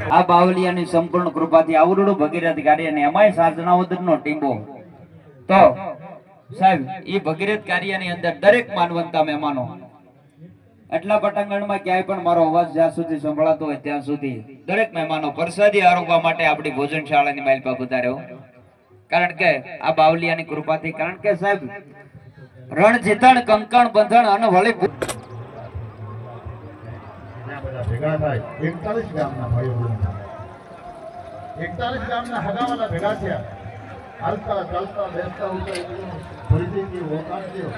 આ બાવલિયાની સંપૂર્ણ કૃપાથી આવડું ભગીરથ કાર્ય અને એમાંય સાધનાવદરનો ટીંબો તો સાહેબ એ ભગીરથ કાર્યની અંદર દરેક માનવંતા મહેમાનો એટલા પટાંગણમાં ક્યાંય પણ મારો અવાજ જ્યાં સુધી સંભળાતો હોય ત્યાં સુધી દરેક મહેમાનો પ્રસાદી આરોગવા માટે આપણી ભોજનશાળાની માઇલ પર પધાર્યો કારણ કે આ બાવલિયાની કૃપાથી કારણ કે સાહેબ રણ જીતણ કંકણ બંધણ અને વળી ભેગા થાય 41 ગામના ભાઈઓ 41 ગામના હગાવાલા ભેગા થયા હાલતા ચાલતા બેસતા ઉઠતા પરિસ્થિતિ ઓકાટ્યો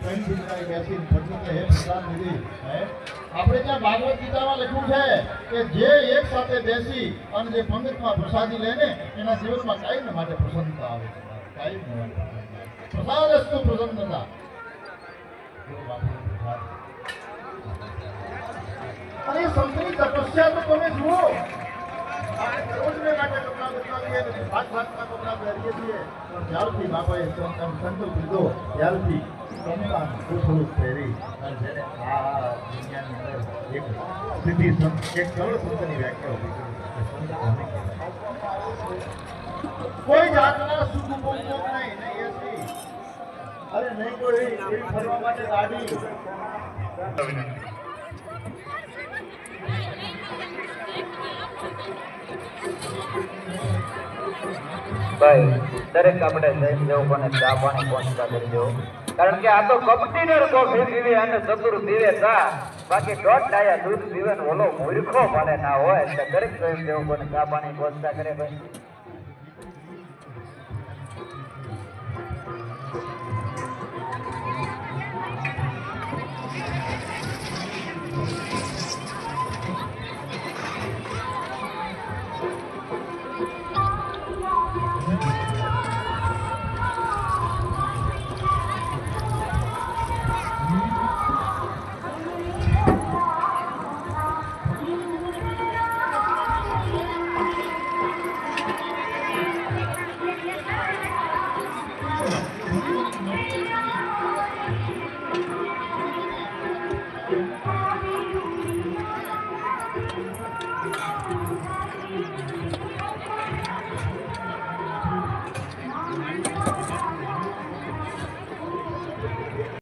કઈ ચિંતા બેસી ફરતે હે પ્રસાદ લીધી આપણે ત્યાં ભાગવત ગીતામાં લખ્યું છે કે જે એક સાથે બેસી અને જે પંગતમાં પ્રસાદી લે ને એના જીવનમાં કાયમ માટે પ્રસન્નતા આવે છે કાયમ પ્રસાદસ્તુ પ્રસન્નતા અને સંતની તપસ્યા તો તમે જુઓ રોજને માટે કપડા બદલાવીએ ને ભાતના કપડા પહેરીએ છીએ પણ ત્યારથી બાપાએ સંકલ્પ લીધો ત્યારથી કમલા થોડું પહેરી અને જેને આ દુનિયાની અંદર એક સિદ્ધિ એક સરળ સંતની વ્યાખ્યા ઉભી કરી કોઈ જાતના સુખ ઉપભોગ નહીં એસી અરે નહીં કોઈ એવી ફરવા માટે ગાડી ભાઈ દરેક આપણે જઈને જવું પણ ચા પાણી પહોંચતા કરી જવું કારણ કે આ તો કપટીનર કોફી પીવે અને ચતુર પીવે ચા બાકી દોઢ ડાયા દૂધ પીવે ને ઓલો મૂર્ખો પડે ના હોય એટલે દરેક જઈને જવું પણ ચા પાણી પહોંચતા કરે ભાઈ